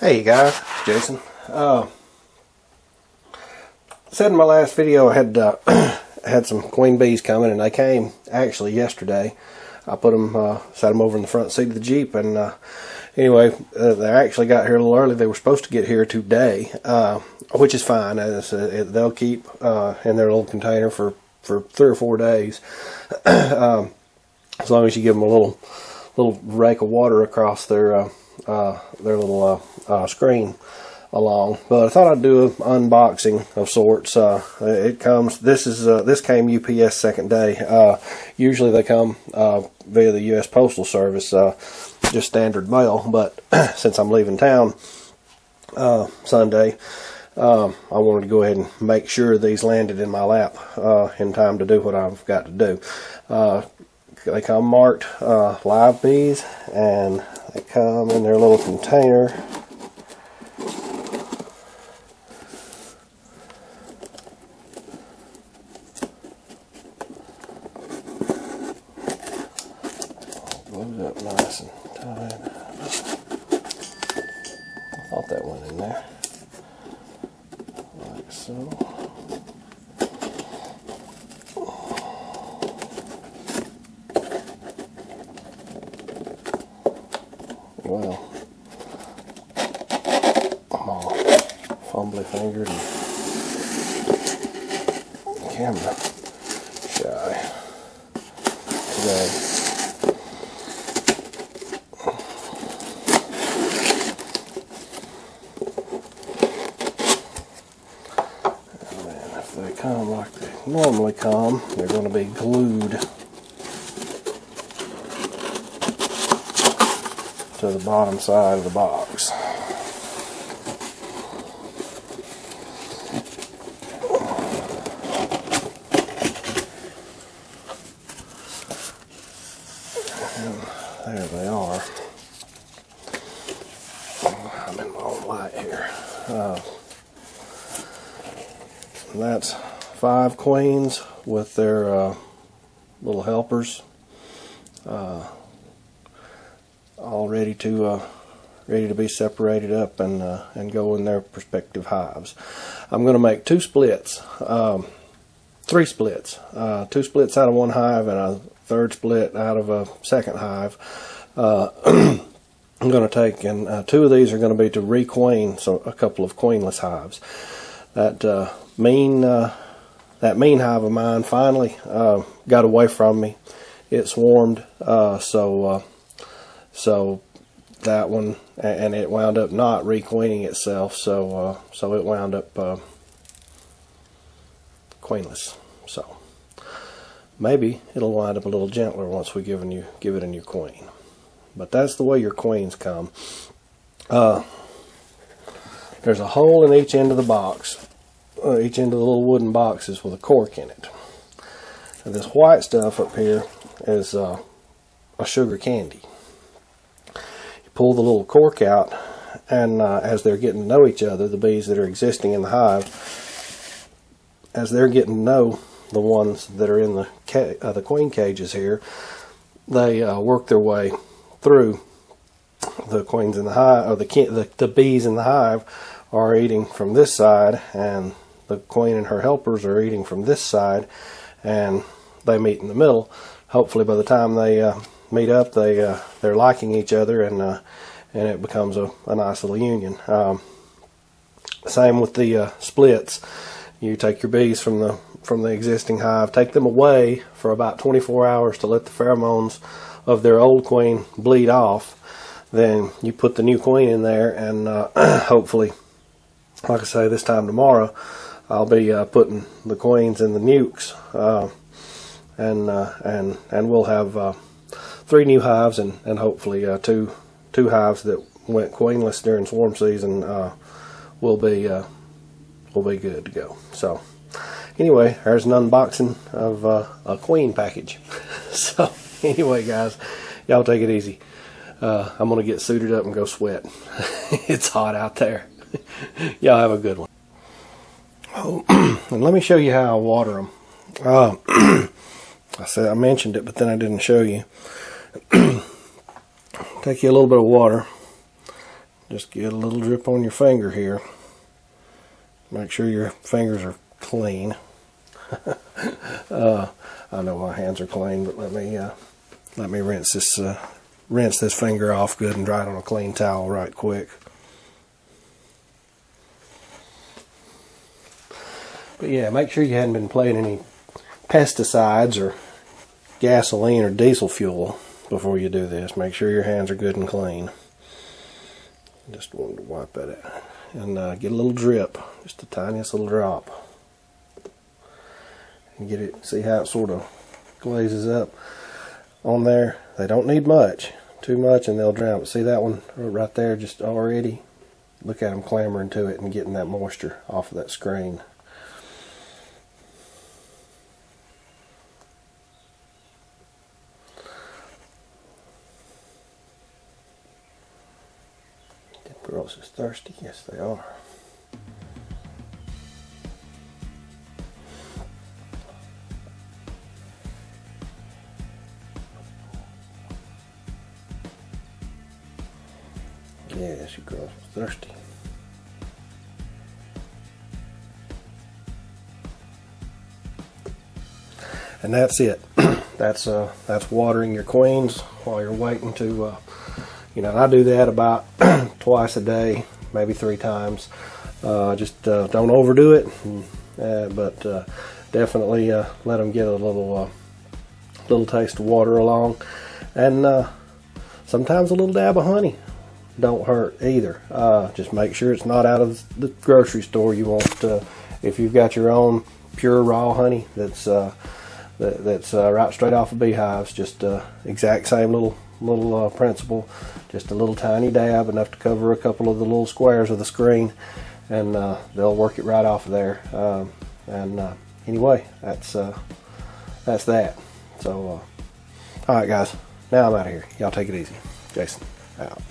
Hey guys, Jason. Said in my last video I had had some queen bees coming, and they came actually yesterday. I put them, set them over in the front seat of the Jeep, and anyway, they actually got here a little early. They were supposed to get here today, which is fine. They'll keep in their little container for 3 or 4 days, as long as you give them a little rake of water across their little screen along. But I thought I'd do an unboxing of sorts. It comes. This came UPS second day. Usually they come via the U.S. Postal Service, just standard mail. But since I'm leaving town Sunday, I wanted to go ahead and make sure these landed in my lap in time to do what I've got to do. They come marked live bees, and they come in their little container. Close up nice and tight. I thought that went in there, like so. Well, I'm all fumbly fingered and camera shy today. And then if they come like they normally come, they're going to be glued to the bottom side of the box. And there they are. I'm in my own light here. And that's 5 queens with their little helpers. All ready to be separated up and go in their respective hives. I'm going to make 2 splits, 3 splits, 2 splits out of one hive and a 3rd split out of a 2nd hive. I'm going to take, and 2 of these are going to be to requeen a couple of queenless hives. That mean hive of mine finally got away from me. It swarmed, so that one, and it wound up not requeening itself, so it wound up queenless. So maybe it'll wind up a little gentler once we give it a new queen. But that's the way your queens come. There's a hole in each end of the box, each end of the little wooden boxes with a cork in it. And this white stuff up here is a sugar candy. Pull the little cork out, and as they're getting to know each other, the bees that are existing in the hive, as they're getting to know the ones that are in the queen cages here, they work their way through the queens in the hive, or the bees in the hive are eating from this side, and the queen and her helpers are eating from this side, and they meet in the middle. Hopefully by the time they meet up, they're liking each other, and it becomes a nice little union. Same with the splits. You take your bees from the existing hive, take them away for about 24 hours to let the pheromones of their old queen bleed off. Then you put the new queen in there, and hopefully, like I say, this time tomorrow, I'll be putting the queens in the nukes, and we'll have 3 new hives, and hopefully two hives that went queenless during swarm season will be good to go. So anyway, there's an unboxing of a queen package. So anyway, guys, y'all take it easy. I'm gonna get suited up and go sweat. It's hot out there. Y'all have a good one. Oh, and let me show you how I water them. I mentioned it, but then I didn't show you. Take you a little bit of water, just get a little drip on your finger here. Make sure your fingers are clean. I know my hands are clean, but let me rinse this finger off good and dry it on a clean towel right quick. But yeah, make sure you hadn't been playing any pesticides or gasoline or diesel fuel before you do this. Make sure your hands are good and clean. Just wanted to wipe that out. And get a little drip, just the tiniest little drop. And get it, see how it sort of glazes up on there. They don't need much. Too much and they'll drown. But see that one right there just already? Look at them clambering to it and getting that moisture off of that screen. The girls is thirsty. Yes, they are. Yes, your girls are thirsty. And that's it. That's watering your queens while you're waiting to. And I do that about twice a day, maybe 3 times. Just don't overdo it, but definitely let them get a little taste of water along, and sometimes a little dab of honey don't hurt either. Just make sure it's not out of the grocery store. You want, if you've got your own pure raw honey that's right straight off of beehives, just exact same little principle. Just a little tiny dab, enough to cover a couple of the little squares of the screen, and they'll work it right off of there. Anyway, that's that. So, all right, guys. Now I'm out of here. Y'all take it easy. Jason, out.